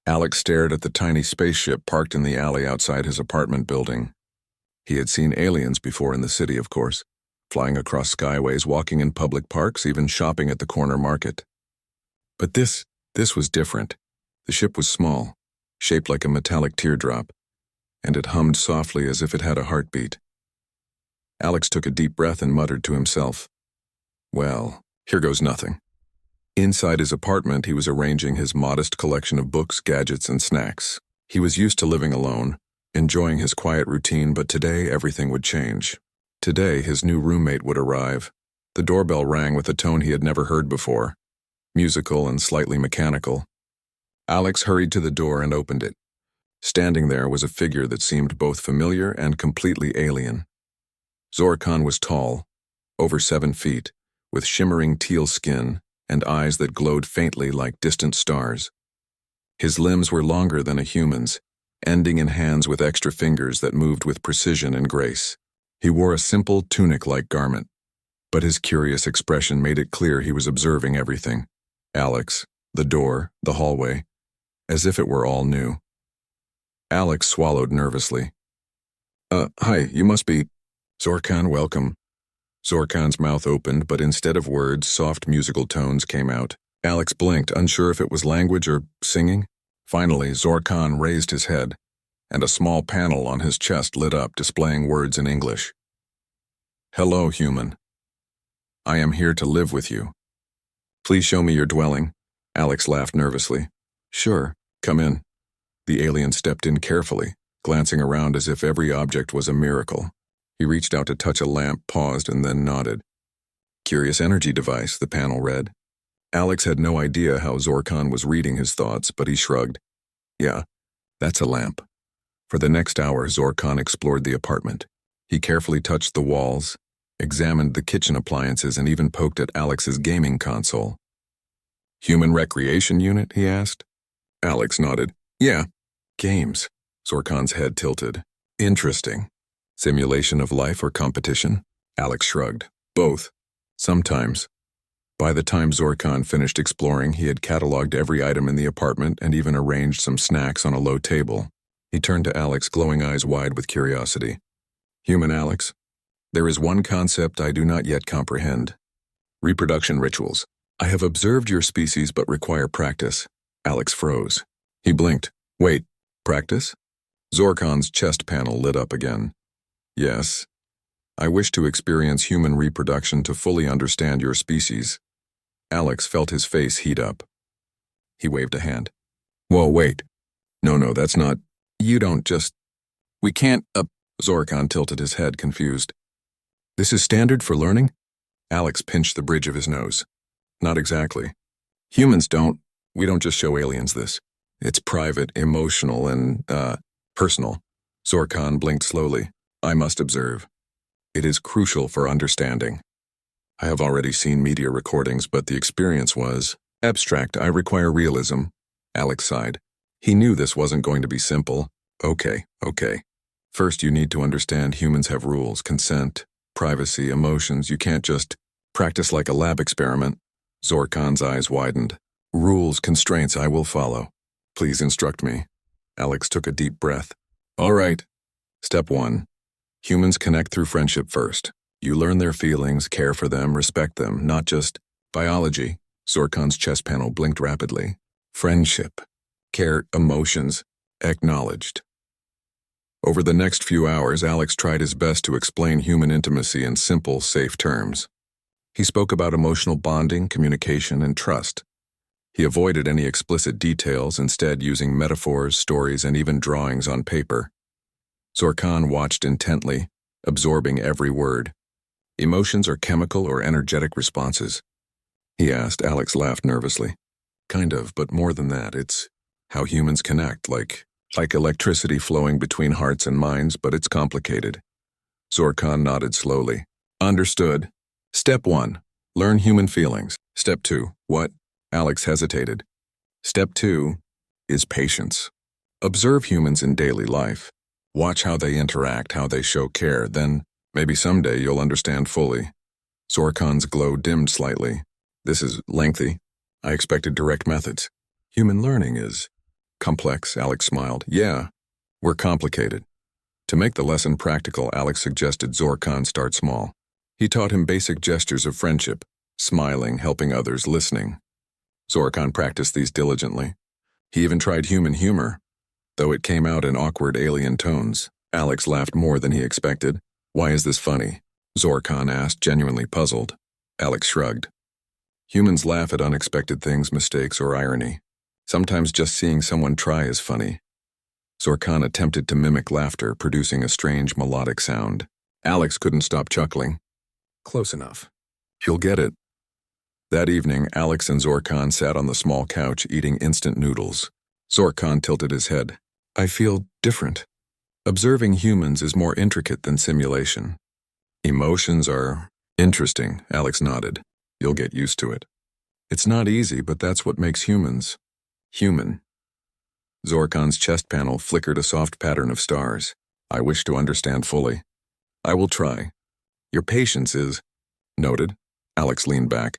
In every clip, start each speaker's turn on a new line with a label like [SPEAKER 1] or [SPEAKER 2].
[SPEAKER 1] Alex stared at the tiny spaceship parked in the alley outside his apartment building. He had seen aliens before in the city, of course, flying across skyways, walking in public parks, even shopping at the corner market. But this was different. The ship was small, shaped like a metallic teardrop, and it hummed softly as if it had a heartbeat. Alex took a deep breath and muttered to himself, "Well, here goes nothing." Inside his apartment, he was arranging his modest collection of books, gadgets, and snacks. He was used to living alone, enjoying his quiet routine, but today everything would change. Today, his new roommate would arrive. The doorbell rang with a tone he had never heard before, musical and slightly mechanical. Alex hurried to the door and opened it. Standing there was a figure that seemed both familiar and completely alien. Zorkan was tall, over 7 feet, with shimmering teal skin and eyes that glowed faintly like distant stars. His limbs were longer than a human's, ending in hands with extra fingers that moved with precision and grace. He wore a simple tunic-like garment, but his curious expression made it clear he was observing everything. Alex, the door, the hallway, as if it were all new. Alex swallowed nervously. Hi, you must be..." "Zorkan, welcome." Zorkan's mouth opened, but instead of words, soft musical tones came out. Alex blinked, unsure if it was language or singing. Finally, Zorkan raised his head, and a small panel on his chest lit up, displaying words in English. "Hello, human. I am here to live with you. Please show me your dwelling." Alex laughed nervously. "Sure, come in." The alien stepped in carefully, glancing around as if every object was a miracle. He reached out to touch a lamp, paused, and then nodded. "Curious energy device," the panel read. Alex had no idea how Zorkan was reading his thoughts, but he shrugged. "Yeah, that's a lamp." For the next hour, Zorkan explored the apartment. He carefully touched the walls, examined the kitchen appliances, and even poked at Alex's gaming console. "Human recreation unit?" he asked. Alex nodded. "Yeah, games." Zorkan's head tilted. "Interesting. Simulation of life or competition?" Alex shrugged. "Both. Sometimes." By the time Zorkan finished exploring, he had cataloged every item in the apartment and even arranged some snacks on a low table. He turned to Alex, glowing eyes wide with curiosity. "Human Alex, there is one concept I do not yet comprehend. Reproduction rituals. I have observed your species but require practice." Alex froze. He blinked. "Wait, practice?" Zorkan's chest panel lit up again. "Yes. I wish to experience human reproduction to fully understand your species." Alex felt his face heat up. He waved a hand. "Whoa, wait. No, that's not... You don't just... We can't, Zorkan tilted his head, confused. "This is standard for learning?" Alex pinched the bridge of his nose. "Not exactly. Humans don't. We don't just show aliens this. It's private, emotional, and, personal." Zorkan blinked slowly. "I must observe. It is crucial for understanding. I have already seen media recordings, but the experience was abstract. I require realism." Alex sighed. He knew this wasn't going to be simple. Okay. First, you need to understand humans have rules, consent, privacy, emotions. You can't just practice like a lab experiment." Zorkan's eyes widened. "Rules, constraints, I will follow. Please instruct me." Alex took a deep breath. "All right. Step 1. Humans connect through friendship first. You learn their feelings, care for them, respect them, not just biology." Zorkan's chest panel blinked rapidly. "Friendship, care, emotions, acknowledged." Over the next few hours, Alex tried his best to explain human intimacy in simple, safe terms. He spoke about emotional bonding, communication, and trust. He avoided any explicit details, instead using metaphors, stories, and even drawings on paper. Zorkan watched intently, absorbing every word. "Emotions are chemical or energetic responses?" he asked. Alex laughed nervously. "Kind of, but more than that. It's how humans connect, like electricity flowing between hearts and minds, but it's complicated." Zorkan nodded slowly. "Understood. Step 1. Learn human feelings. Step 2. What?" Alex hesitated. "Step 2 is patience. Observe humans in daily life. Watch how they interact, how they show care, then maybe someday you'll understand fully." Zorkan's glow dimmed slightly. "This is lengthy. I expected direct methods." "Human learning is Complex, Alex smiled. Yeah, we're complicated. To make the lesson practical, Alex suggested Zorkan start small. He taught him basic gestures of friendship, smiling, helping others, listening. Zorkan practiced these diligently. He even tried human humor, though it came out in awkward alien tones. Alex laughed more than he expected. Why is this funny? Zorkan asked, genuinely puzzled. Alex shrugged. Humans laugh at unexpected things, mistakes, or irony. Sometimes just seeing someone try is funny. Zorkan attempted to mimic laughter, producing a strange melodic sound. Alex couldn't stop chuckling. Close enough. You'll get it. That evening, Alex and Zorkan sat on the small couch eating instant noodles. Zorkan tilted his head. I feel different. Observing humans is more intricate than simulation. Emotions are interesting, Alex nodded. You'll get used to it. It's not easy, but that's what makes humans human. Zorkan's chest panel flickered a soft pattern of stars. I wish to understand fully. I will try. Your patience is noted. Alex leaned back.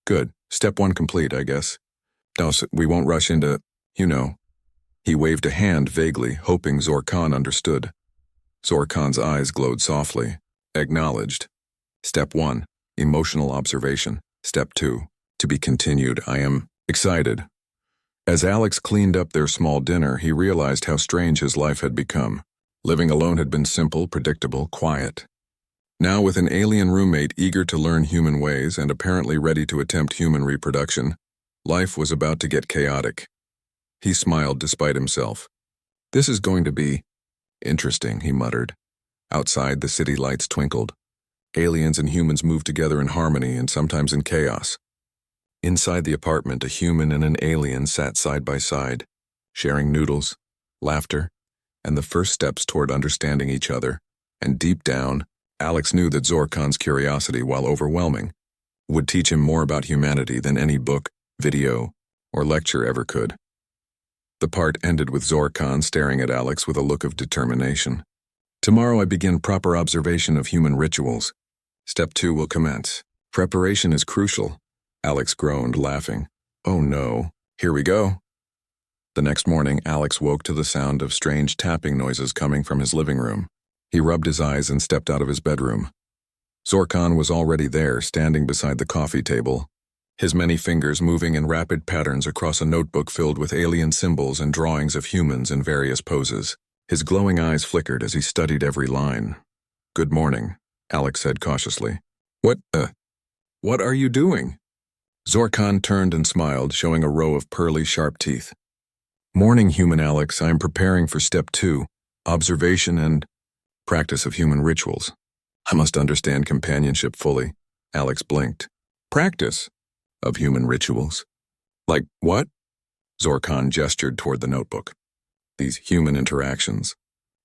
[SPEAKER 1] Good. Step 1 complete, I guess. No, we won't rush into, you know. He waved a hand vaguely, hoping Zorkan understood. Zorkan's eyes glowed softly. Acknowledged. Step 1, emotional observation. Step 2, to be continued. I am excited. As Alex cleaned up their small dinner, he realized how strange his life had become. Living alone had been simple, predictable, quiet. Now, with an alien roommate eager to learn human ways and apparently ready to attempt human reproduction, life was about to get chaotic. He smiled despite himself. This is going to be interesting, he muttered. Outside, the city lights twinkled. Aliens and humans moved together in harmony and sometimes in chaos. Inside the apartment, a human and an alien sat side by side, sharing noodles, laughter, and the first steps toward understanding each other. And deep down, Alex knew that Zorkan's curiosity, while overwhelming, would teach him more about humanity than any book, video, or lecture ever could. The part ended with Zorkan staring at Alex with a look of determination. Tomorrow I begin proper observation of human rituals. Step 2 will commence. Preparation is crucial. Alex groaned, laughing. Oh no, here we go. The next morning, Alex woke to the sound of strange tapping noises coming from his living room. He rubbed his eyes and stepped out of his bedroom. Zorkan was already there, standing beside the coffee table, his many fingers moving in rapid patterns across a notebook filled with alien symbols and drawings of humans in various poses. His glowing eyes flickered as he studied every line. Good morning, Alex said cautiously. What are you doing? Zorkan turned and smiled, showing a row of pearly, sharp teeth. Morning, human Alex. I am preparing for step 2, observation and practice of human rituals. I must understand companionship fully. Alex blinked. Practice of human rituals? Like what? Zorkan gestured toward the notebook. These human interactions.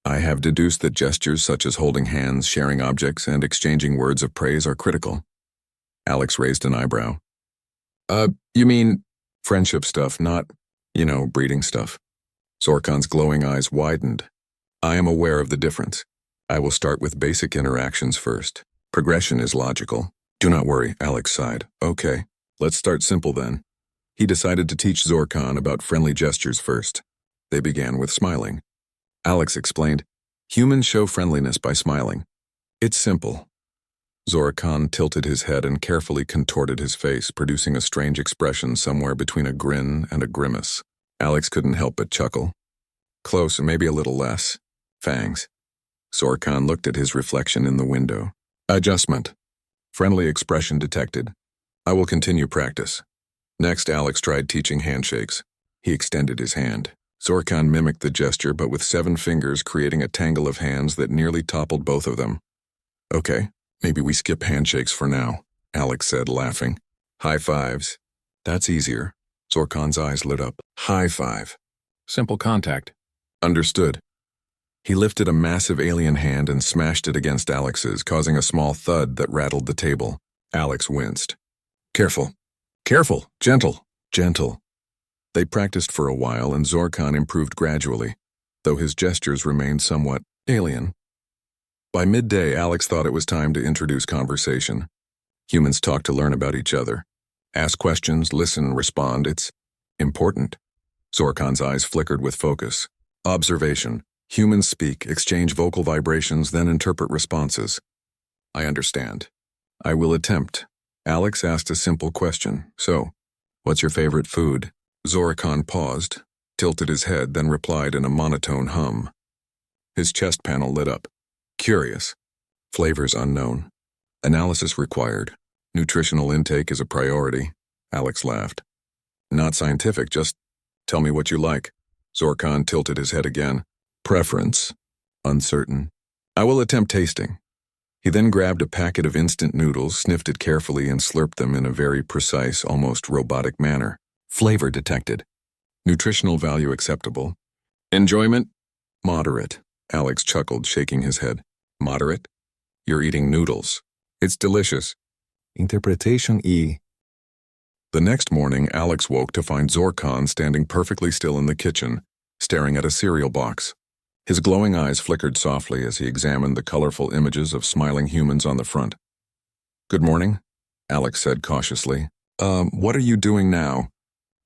[SPEAKER 1] I have deduced that gestures such as holding hands, sharing objects, and exchanging words of praise are critical. Alex raised an eyebrow. You mean friendship stuff, not, breeding stuff. Zorkan's glowing eyes widened. I am aware of the difference. I will start with basic interactions first. Progression is logical. Do not worry, Alex sighed. Okay, let's start simple then. He decided to teach Zorkan about friendly gestures first. They began with smiling. Alex explained, humans show friendliness by smiling. It's simple. Zorkan tilted his head and carefully contorted his face, producing a strange expression somewhere between a grin and a grimace. Alex couldn't help but chuckle. Close, maybe a little less. Fangs. Zorkan looked at his reflection in the window. Adjustment. Friendly expression detected. I will continue practice. Next, Alex tried teaching handshakes. He extended his hand. Zorkan mimicked the gesture, but with 7 fingers, creating a tangle of hands that nearly toppled both of them. Okay, maybe we skip handshakes for now, Alex said, laughing. High fives. That's easier. Zorkan's eyes lit up. High five. Simple contact. Understood. He lifted a massive alien hand and smashed it against Alex's, causing a small thud that rattled the table. Alex winced. Careful. Careful. Gentle. Gentle. They practiced for a while, and Zorkan improved gradually, though his gestures remained somewhat alien. By midday, Alex thought it was time to introduce conversation. Humans talk to learn about each other. Ask questions, listen, respond. It's important. Zorkan's eyes flickered with focus. Observation. Humans speak, exchange vocal vibrations, then interpret responses. I understand. I will attempt. Alex asked a simple question. So, what's your favorite food? Zorkan paused, tilted his head, then replied in a monotone hum. His chest panel lit up. Curious. Flavors unknown. Analysis required. Nutritional intake is a priority. Alex laughed. Not scientific, just tell me what you like. Zorkan tilted his head again. Preference. Uncertain. I will attempt tasting. He then grabbed a packet of instant noodles, sniffed it carefully, and slurped them in a very precise, almost robotic manner. Flavor detected. Nutritional value acceptable. Enjoyment? Moderate. Alex chuckled, shaking his head. Moderate? You're eating noodles. It's delicious. Interpretation E. The next morning, Alex woke to find Zorkan standing perfectly still in the kitchen, staring at a cereal box. His glowing eyes flickered softly as he examined the colorful images of smiling humans on the front. Good morning, Alex said cautiously. What are you doing now?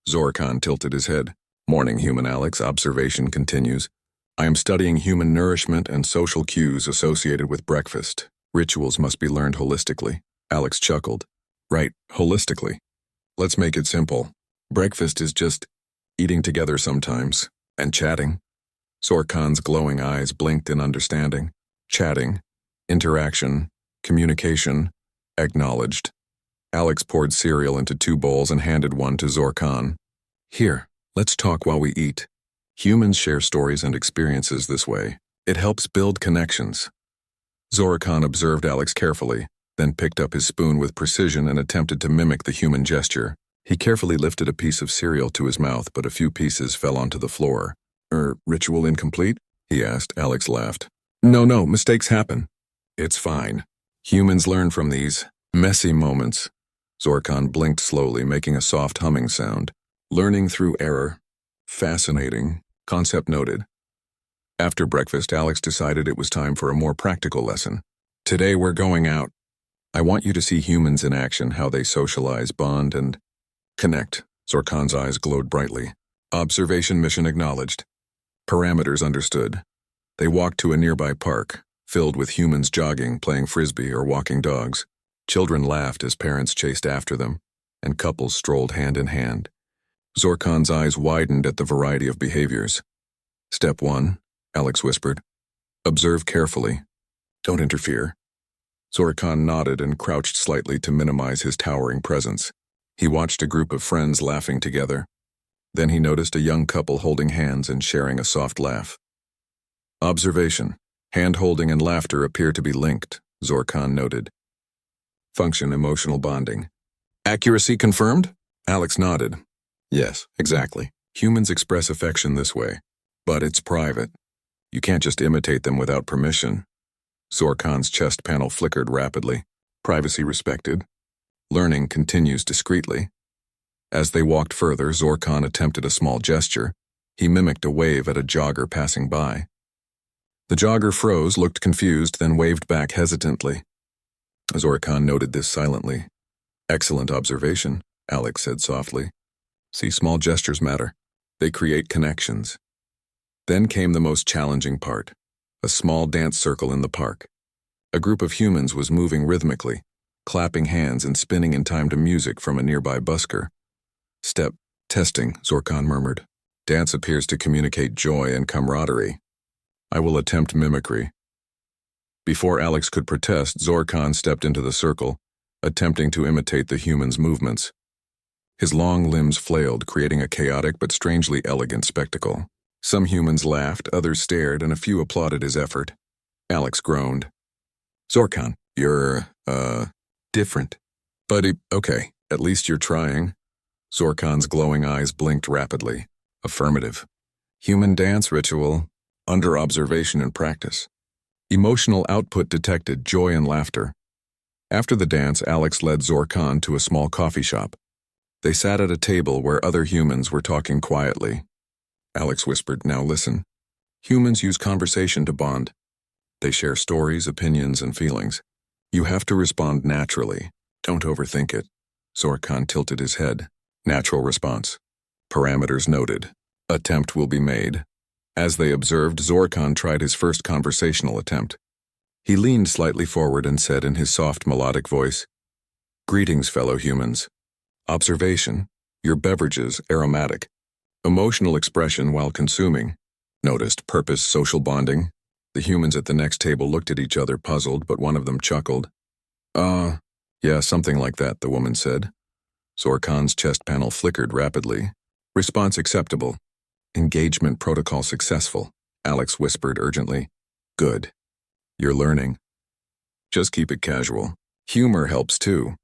[SPEAKER 1] Zorkan tilted his head. Morning, human Alex. Observation continues. I am studying human nourishment and social cues associated with breakfast. Rituals must be learned holistically. Alex chuckled. Right, holistically. Let's make it simple. Breakfast is just eating together sometimes and chatting. Zorkan's glowing eyes blinked in understanding. Chatting, interaction, communication, acknowledged. Alex poured cereal into 2 bowls and handed one to Zorkan. Here, let's talk while we eat. Humans share stories and experiences this way. It helps build connections. Zorkan observed Alex carefully, then picked up his spoon with precision and attempted to mimic the human gesture. He carefully lifted a piece of cereal to his mouth, but a few pieces fell onto the floor. Ritual incomplete? He asked. Alex laughed. No, mistakes happen. It's fine. Humans learn from these messy moments. Zorkan blinked slowly, making a soft humming sound. Learning through error. Fascinating. Concept noted. After breakfast, Alex decided it was time for a more practical lesson. Today we're going out. I want you to see humans in action, how they socialize, bond, and connect. Zorkan's eyes glowed brightly. Observation mission acknowledged. Parameters understood. They walked to a nearby park, filled with humans jogging, playing frisbee, or walking dogs. Children laughed as parents chased after them, and couples strolled hand in hand. Zorkan's eyes widened at the variety of behaviors. Step 1, Alex whispered. Observe carefully. Don't interfere. Zorkan nodded and crouched slightly to minimize his towering presence. He watched a group of friends laughing together. Then he noticed a young couple holding hands and sharing a soft laugh. Observation. Hand-holding and laughter appear to be linked, Zorkan noted. Function emotional bonding. Accuracy confirmed? Alex nodded. Yes, exactly. Humans express affection this way, but it's private. You can't just imitate them without permission. Zorkan's chest panel flickered rapidly. Privacy respected. Learning continues discreetly. As they walked further, Zorkan attempted a small gesture. He mimicked a wave at a jogger passing by. The jogger froze, looked confused, then waved back hesitantly. Zorkan noted this silently. Excellent observation, Alex said softly. See, small gestures matter. They create connections. Then came the most challenging part. A small dance circle in the park. A group of humans was moving rhythmically, clapping hands and spinning in time to music from a nearby busker. Step, testing, Zorkan murmured. Dance appears to communicate joy and camaraderie. I will attempt mimicry. Before Alex could protest, Zorkan stepped into the circle, attempting to imitate the human's movements. His long limbs flailed, creating a chaotic but strangely elegant spectacle. Some humans laughed, others stared, and a few applauded his effort. Alex groaned. Zorkan, you're, different. But, okay, at least you're trying. Zorkan's glowing eyes blinked rapidly. Affirmative. Human dance ritual, under observation and practice. Emotional output detected, joy and laughter. After the dance, Alex led Zorkan to a small coffee shop. They sat at a table where other humans were talking quietly. Alex whispered, now listen. Humans use conversation to bond. They share stories, opinions, and feelings. You have to respond naturally. Don't overthink it. Zorkan tilted his head. Natural response. Parameters noted. attempt will be made. As they observed, Zorkan tried his first conversational attempt. He leaned slightly forward and said in his soft melodic voice, "Greetings, fellow humans. Observation, your beverages aromatic. Emotional expression while consuming. Noticed purpose, social bonding." The humans at the next table looked at each other puzzled, but one of them chuckled. Yeah, something like that," the woman said. Zorkan's chest panel flickered rapidly. "Response acceptable. Engagement protocol successful," Alex whispered urgently. "Good. You're learning. Just keep it casual. Humor helps too."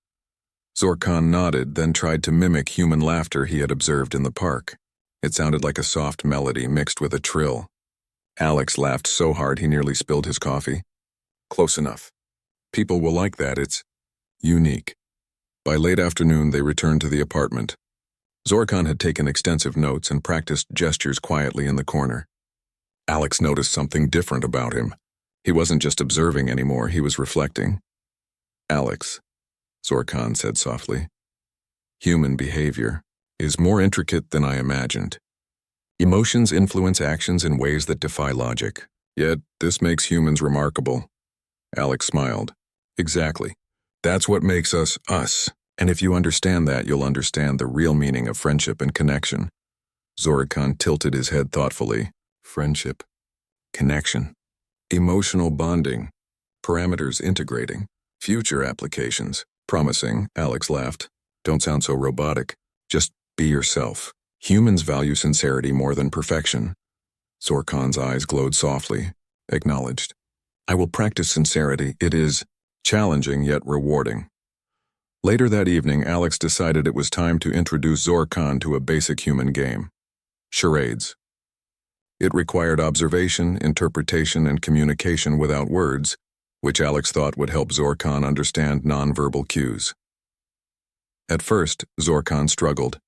[SPEAKER 1] Zorkan nodded, then tried to mimic human laughter he had observed in the park. It sounded like a soft melody mixed with a trill. Alex laughed so hard he nearly spilled his coffee. Close enough. People will like that, it's unique. By late afternoon, they returned to the apartment. Zorkan had taken extensive notes and practiced gestures quietly in the corner. Alex noticed something different about him. He wasn't just observing anymore, he was reflecting. "Alex," Zorkan said softly, "human behavior is more intricate than I imagined. Emotions influence actions in ways that defy logic. Yet, this makes humans remarkable." Alex smiled. "Exactly. That's what makes us us. And if you understand that, you'll understand the real meaning of friendship and connection." Zorkan tilted his head thoughtfully. Friendship. Connection. Emotional bonding. Parameters integrating. Future applications. Promising, Alex laughed. "Don't sound so robotic. Just be yourself. Humans value sincerity more than perfection." Zorkan's eyes glowed softly. Acknowledged. "I will practice sincerity. It is challenging yet rewarding." Later that evening, Alex decided it was time to introduce Zorkan to a basic human game. Charades. It required observation, interpretation, and communication without words, which Alex thought would help Zorkan understand nonverbal cues. At first, Zorkan struggled.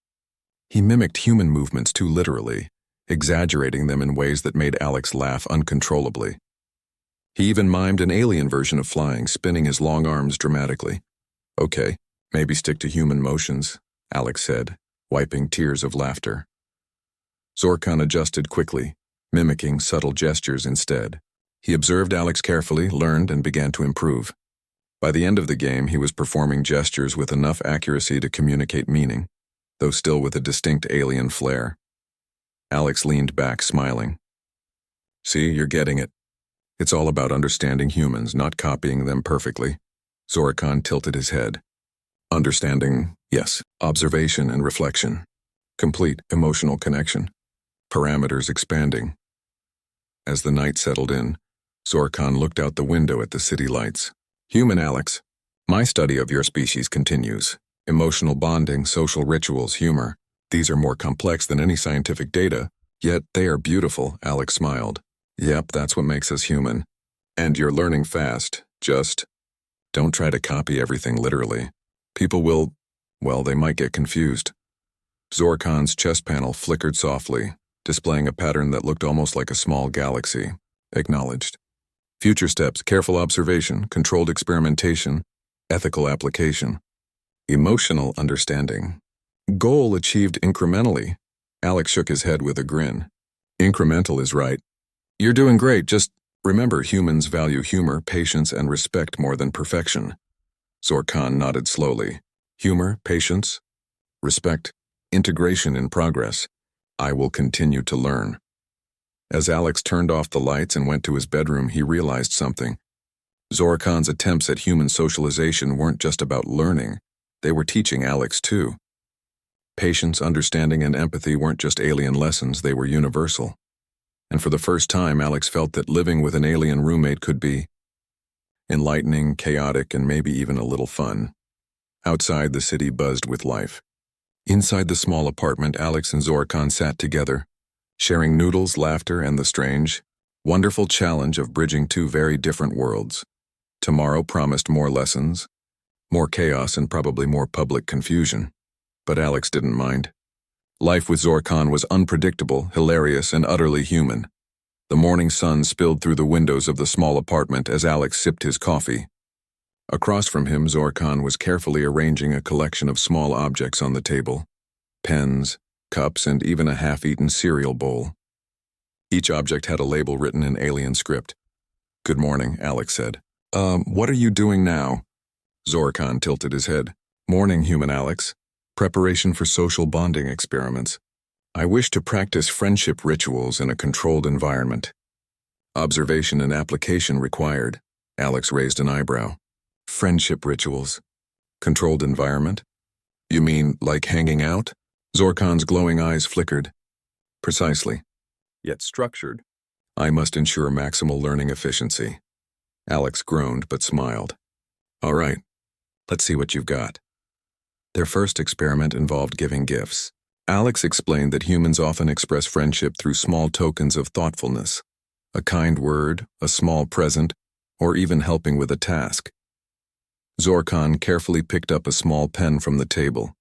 [SPEAKER 1] He mimicked human movements too literally, exaggerating them in ways that made Alex laugh uncontrollably. He even mimed an alien version of flying, spinning his long arms dramatically. "Okay, maybe stick to human motions," Alex said, wiping tears of laughter. Zorkan adjusted quickly, mimicking subtle gestures instead. He observed Alex carefully, learned, and began to improve. By the end of the game, he was performing gestures with enough accuracy to communicate meaning, though still with a distinct alien flair. Alex leaned back, smiling. "See, you're getting it. It's all about understanding humans, not copying them perfectly." Zorkan tilted his head. "Understanding, yes. Observation and reflection. Complete emotional connection. Parameters expanding." As the night settled in, Zorkan looked out the window at the city lights. "Human Alex, my study of your species continues. Emotional bonding, social rituals, humor. These are more complex than any scientific data, yet they are beautiful," Alex smiled. "Yep, that's what makes us human. And you're learning fast. Just don't try to copy everything literally. People will, well, they might get confused." Zorkan's chest panel flickered softly, displaying a pattern that looked almost like a small galaxy. Acknowledged. Future steps: careful observation, controlled experimentation, ethical application. Emotional understanding. Goal achieved incrementally. Alex shook his head with a grin. "Incremental is right. You're doing great, just remember humans value humor, patience, and respect more than perfection." Zorkan nodded slowly. "Humor, patience, respect, integration in progress. I will continue to learn." As Alex turned off the lights and went to his bedroom, he realized something. Zorkan's attempts at human socialization weren't just about learning. They were teaching Alex too. Patience, understanding, and empathy weren't just alien lessons, they were universal. And for the first time, Alex felt that living with an alien roommate could be enlightening, chaotic, and maybe even a little fun. Outside, the city buzzed with life. Inside the small apartment, Alex and Zorkan sat together, sharing noodles, laughter, and the strange, wonderful challenge of bridging two very different worlds. Tomorrow promised more lessons, more chaos, and probably more public confusion. But Alex didn't mind. Life with Zorkan was unpredictable, hilarious, and utterly human. The morning sun spilled through the windows of the small apartment as Alex sipped his coffee. Across from him, Zorkan was carefully arranging a collection of small objects on the table. Pens, cups, and even a half-eaten cereal bowl. Each object had a label written in alien script. "Good morning," Alex said. What are you doing now?" Zorkan tilted his head. "Morning, human Alex. Preparation for social bonding experiments. I wish to practice friendship rituals in a controlled environment. Observation and application required." Alex raised an eyebrow. "Friendship rituals? Controlled environment? You mean like hanging out?" Zorkan's glowing eyes flickered. "Precisely. Yet structured. I must ensure maximal learning efficiency." Alex groaned but smiled. "All right, let's see what you've got." Their first experiment involved giving gifts. Alex explained that humans often express friendship through small tokens of thoughtfulness. A kind word, a small present, or even helping with a task. Zorkan carefully picked up a small pen from the table.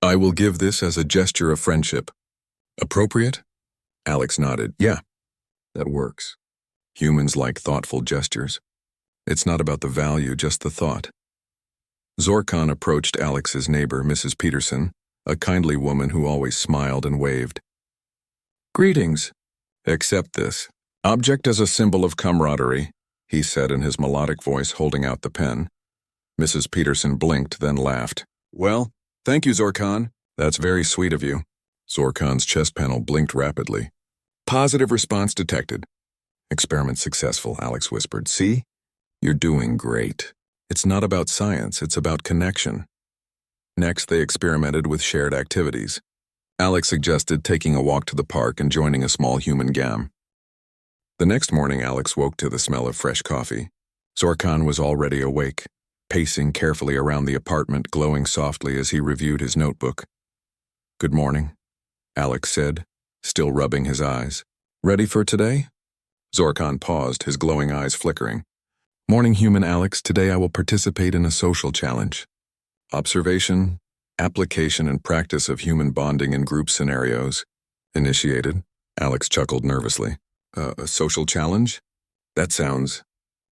[SPEAKER 1] "I will give this as a gesture of friendship. Appropriate?" Alex nodded. "Yeah, that works. Humans like thoughtful gestures. It's not about the value, just the thought." Zorkan approached Alex's neighbor, Mrs. Peterson, a kindly woman who always smiled and waved. "Greetings. Accept this. Object as a symbol of camaraderie," he said in his melodic voice, holding out the pen. Mrs. Peterson blinked, then laughed. "Well, thank you, Zorkan. That's very sweet of you." Zorkan's chest panel blinked rapidly. "Positive response detected." "Experiment successful," Alex whispered. "See? You're doing great. It's not about science, it's about connection." Next, they experimented with shared activities. Alex suggested taking a walk to the park and joining a small human gam. The next morning, Alex woke to the smell of fresh coffee. Zorkan was already awake, pacing carefully around the apartment, glowing softly as he reviewed his notebook. "Good morning," Alex said, still rubbing his eyes. "Ready for today?" Zorkan paused, his glowing eyes flickering. "Morning, human Alex. Today I will participate in a social challenge. Observation, application, and practice of human bonding in group scenarios. Initiated." Alex chuckled nervously. A social challenge? That sounds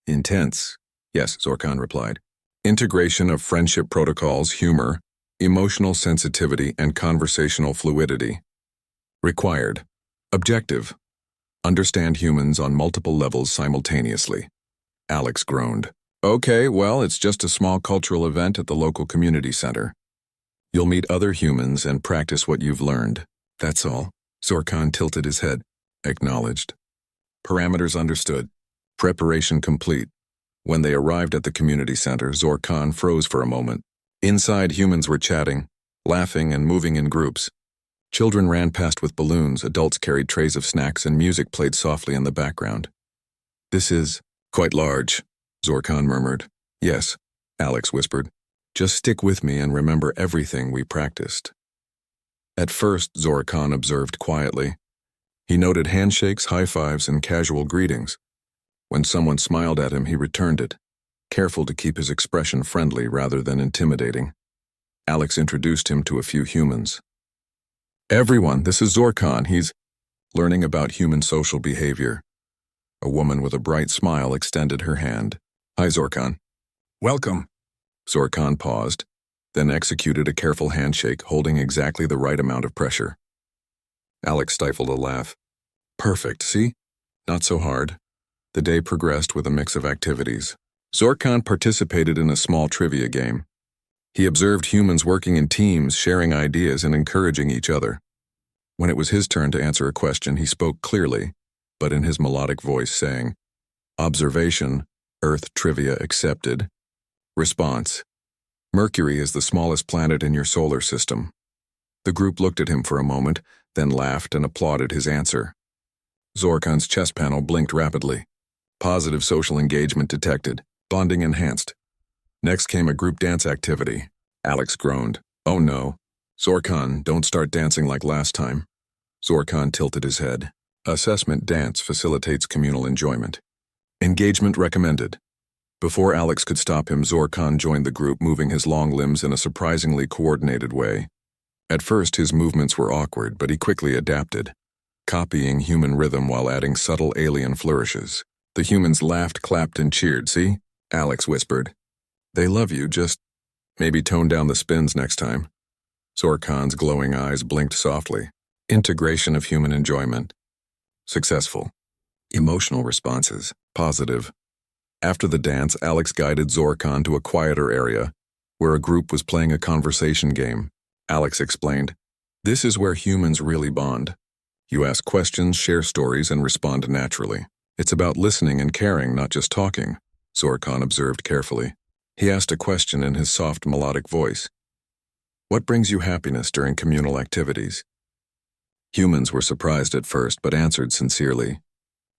[SPEAKER 1] intense." "Yes," Zorkan replied. "Integration of friendship protocols, humor, emotional sensitivity, and conversational fluidity. Required. Objective. Understand humans on multiple levels simultaneously." Alex groaned. "Okay, well, it's just a small cultural event at the local community center. You'll meet other humans and practice what you've learned. That's all." Zorkan tilted his head. "Acknowledged. Parameters understood. Preparation complete." When they arrived at the community center, Zorkan froze for a moment. Inside, humans were chatting, laughing, and moving in groups. Children ran past with balloons, adults carried trays of snacks, and music played softly in the background. "This is quite large," Zorkan murmured. "Yes," Alex whispered. "Just stick with me and remember everything we practiced." At first, Zorkan observed quietly. He noted handshakes, high fives, and casual greetings. When someone smiled at him, he returned it, careful to keep his expression friendly rather than intimidating. Alex introduced him to a few humans. "Everyone, this is Zorkan. He's learning about human social behavior." A woman with a bright smile extended her hand. "Hi, Zorkan." "Welcome." Zorkan paused, then executed a careful handshake, holding exactly the right amount of pressure. Alex stifled a laugh. "Perfect, see? Not so hard." The day progressed with a mix of activities. Zorkan participated in a small trivia game. He observed humans working in teams, sharing ideas, and encouraging each other. When it was his turn to answer a question, he spoke clearly, but in his melodic voice, saying, "Observation, Earth trivia accepted." Response: "Mercury is the smallest planet in your solar system." The group looked at him for a moment, then laughed and applauded his answer. Zorkan's chest panel blinked rapidly. Positive social engagement detected. Bonding enhanced. Next came a group dance activity. Alex groaned. "Oh no. Zorkan, don't start dancing like last time." Zorkan tilted his head. Assessment dance facilitates communal enjoyment. Engagement recommended. Before Alex could stop him, Zorkan joined the group, moving his long limbs in a surprisingly coordinated way. At first, his movements were awkward, but he quickly adapted, copying human rhythm while adding subtle alien flourishes. The humans laughed, clapped, and cheered. "See?" Alex whispered. "They love you, just maybe tone down the spins next time." Zorkan's glowing eyes blinked softly. Integration of human enjoyment. Successful. Emotional responses. Positive. After the dance, Alex guided Zorkan to a quieter area, where a group was playing a conversation game. Alex explained, "This is where humans really bond. You ask questions, share stories, and respond naturally. It's about listening and caring, not just talking," Zorkan observed carefully. He asked a question in his soft, melodic voice. "What brings you happiness during communal activities?" Humans were surprised at first, but answered sincerely.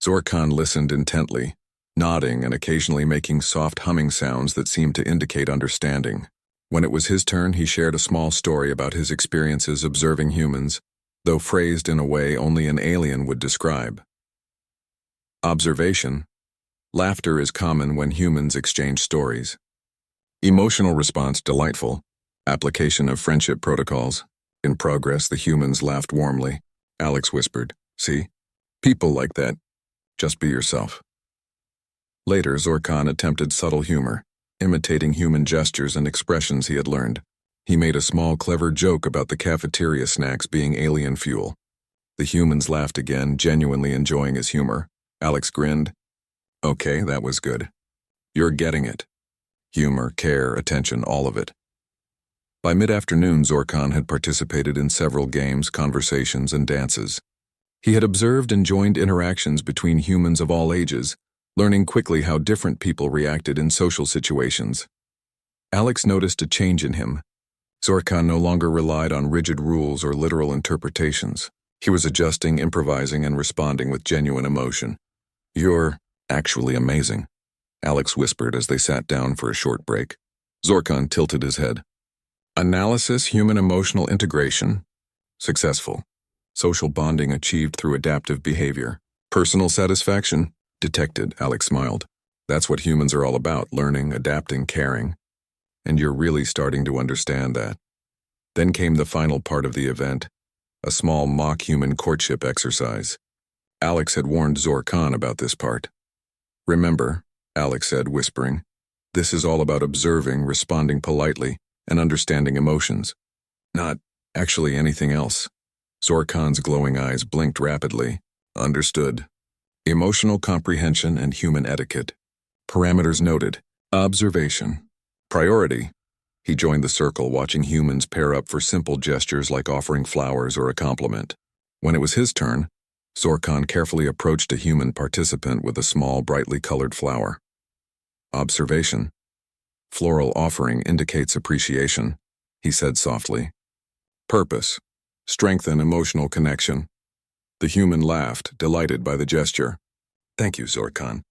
[SPEAKER 1] Zorkan listened intently, nodding and occasionally making soft humming sounds that seemed to indicate understanding. When it was his turn, he shared a small story about his experiences observing humans, though phrased in a way only an alien would describe. Observation. Laughter is common when humans exchange stories. Emotional response delightful. Application of friendship protocols. In progress, the humans laughed warmly. Alex whispered, "See? People like that. Just be yourself." Later, Zorkan attempted subtle humor, imitating human gestures and expressions he had learned. He made a small, clever joke about the cafeteria snacks being alien fuel. The humans laughed again, genuinely enjoying his humor. Alex grinned. "Okay, that was good. You're getting it. Humor, care, attention, all of it." By mid-afternoon, Zorkan had participated in several games, conversations, and dances. He had observed and joined interactions between humans of all ages, learning quickly how different people reacted in social situations. Alex noticed a change in him. Zorkan no longer relied on rigid rules or literal interpretations. He was adjusting, improvising, and responding with genuine emotion. "You're actually amazing," Alex whispered as they sat down for a short break. Zorkan tilted his head. Analysis, human emotional integration. Successful. Social bonding achieved through adaptive behavior. Personal satisfaction. Detected, Alex smiled. That's what humans are all about, learning, adapting, caring. And you're really starting to understand that. Then came the final part of the event, a small mock-human courtship exercise. Alex had warned Zorkan about this part. "Remember," Alex said, whispering, "this is all about observing, responding politely, and understanding emotions. Not actually anything else." Zorkan's glowing eyes blinked rapidly. "Understood. Emotional comprehension and human etiquette. Parameters noted. Observation. Priority." He joined the circle, watching humans pair up for simple gestures like offering flowers or a compliment. When it was his turn, Zorkan carefully approached a human participant with a small, brightly colored flower. Observation. Floral offering indicates appreciation, he said softly. Purpose. Strengthen emotional connection. The human laughed, delighted by the gesture. "Thank you, Zorkan.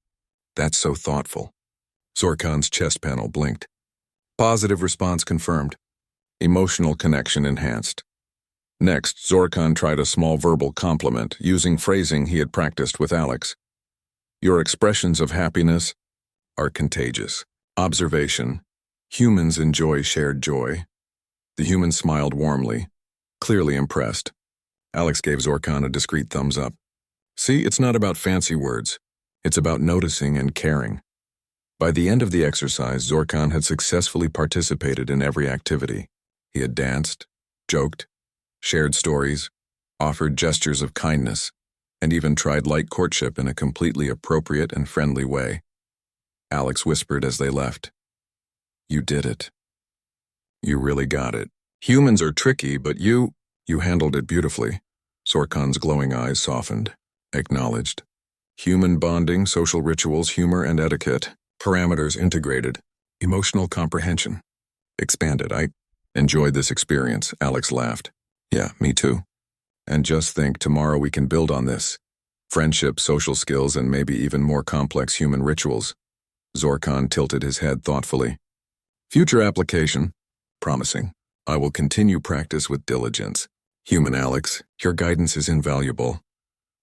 [SPEAKER 1] That's so thoughtful." Zorkan's chest panel blinked. Positive response confirmed. Emotional connection enhanced. Next, Zorkan tried a small verbal compliment, using phrasing he had practiced with Alex. "Your expressions of happiness are contagious." Observation. Humans enjoy shared joy. The human smiled warmly, clearly impressed. Alex gave Zorkan a discreet thumbs up. "See, it's not about fancy words. It's about noticing and caring." By the end of the exercise, Zorkan had successfully participated in every activity. He had danced, joked, shared stories, offered gestures of kindness, and even tried light courtship in a completely appropriate and friendly way. Alex whispered as they left. "You did it. You really got it. Humans are tricky, but you handled it beautifully." Zorkan's glowing eyes softened, acknowledged. Human bonding, social rituals, humor, and etiquette. Parameters integrated. Emotional comprehension. Expanded. "I enjoyed this experience," Alex laughed. "Yeah, me too. And just think, tomorrow we can build on this. Friendship, social skills, and maybe even more complex human rituals." Zorkan tilted his head thoughtfully. "Future application. Promising. I will continue practice with diligence." "Human Alex, your guidance is invaluable."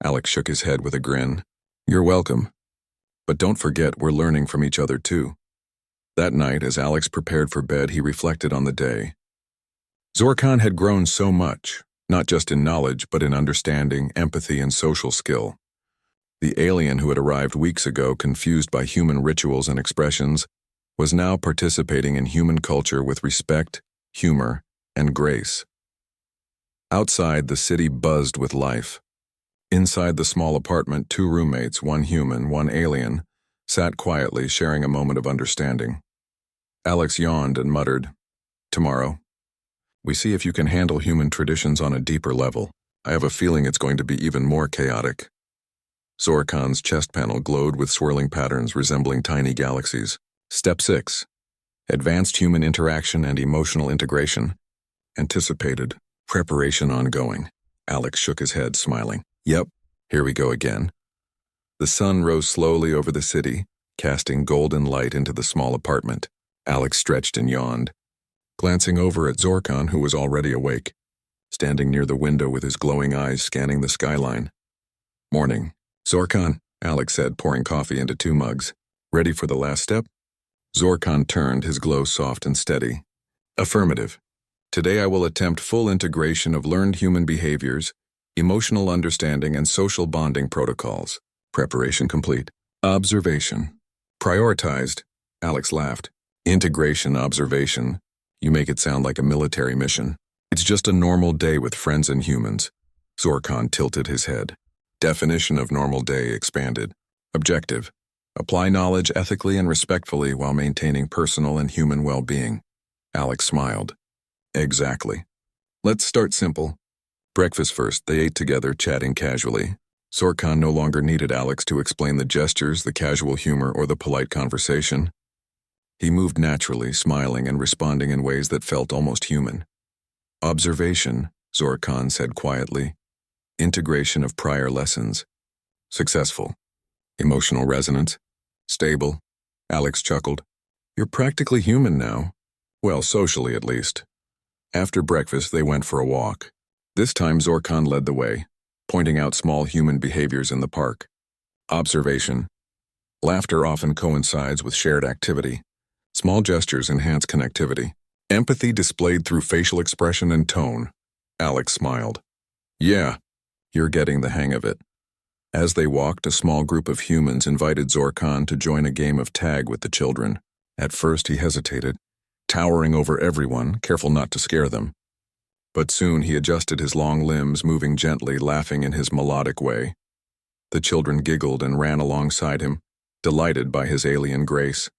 [SPEAKER 1] Alex shook his head with a grin. "You're welcome. But don't forget, we're learning from each other too." That night, as Alex prepared for bed, he reflected on the day. Zorkan had grown so much, not just in knowledge, but in understanding, empathy, and social skill. The alien who had arrived weeks ago, confused by human rituals and expressions, was now participating in human culture with respect, humor, and grace. Outside, the city buzzed with life. Inside the small apartment, 2 roommates, 1 human, 1 alien, sat quietly, sharing a moment of understanding. Alex yawned and muttered, "Tomorrow. We see if you can handle human traditions on a deeper level. I have a feeling it's going to be even more chaotic." Zorkan's chest panel glowed with swirling patterns resembling tiny galaxies. Step 6. Advanced human interaction and emotional integration. Anticipated. Preparation ongoing. Alex shook his head, smiling. Yep, here we go again. The sun rose slowly over the city, casting golden light into the small apartment. Alex stretched and yawned, glancing over at Zorkan, who was already awake, standing near the window with his glowing eyes scanning the skyline. "Morning." "Zorkan," Alex said, pouring coffee into 2 mugs. "Ready for the last step?" Zorkan turned, his glow soft and steady. "Affirmative. Today I will attempt full integration of learned human behaviors, emotional understanding, and social bonding protocols. Preparation complete." "Observation. Prioritized." Alex laughed. "Integration, observation. You make it sound like a military mission. It's just a normal day with friends and humans." Zorkan tilted his head. Definition of normal day expanded. Objective. Apply knowledge ethically and respectfully while maintaining personal and human well-being. Alex smiled. Exactly. Let's start simple. Breakfast first, they ate together, chatting casually. Zorkan no longer needed Alex to explain the gestures, the casual humor, or the polite conversation. He moved naturally, smiling and responding in ways that felt almost human. Observation, Zorkan said quietly. Integration of prior lessons. Successful. Emotional resonance. Stable. Alex chuckled. You're practically human now. Well, socially at least. After breakfast, they went for a walk. This time Zorkan led the way, pointing out small human behaviors in the park. Observation. Laughter often coincides with shared activity. Small gestures enhance connectivity. Empathy displayed through facial expression and tone. Alex smiled. Yeah, you're getting the hang of it. As they walked, a small group of humans invited Zorkan to join a game of tag with the children. At first he hesitated, towering over everyone, careful not to scare them. But soon he adjusted his long limbs, moving gently, laughing in his melodic way. The children giggled and ran alongside him, delighted by his alien grace.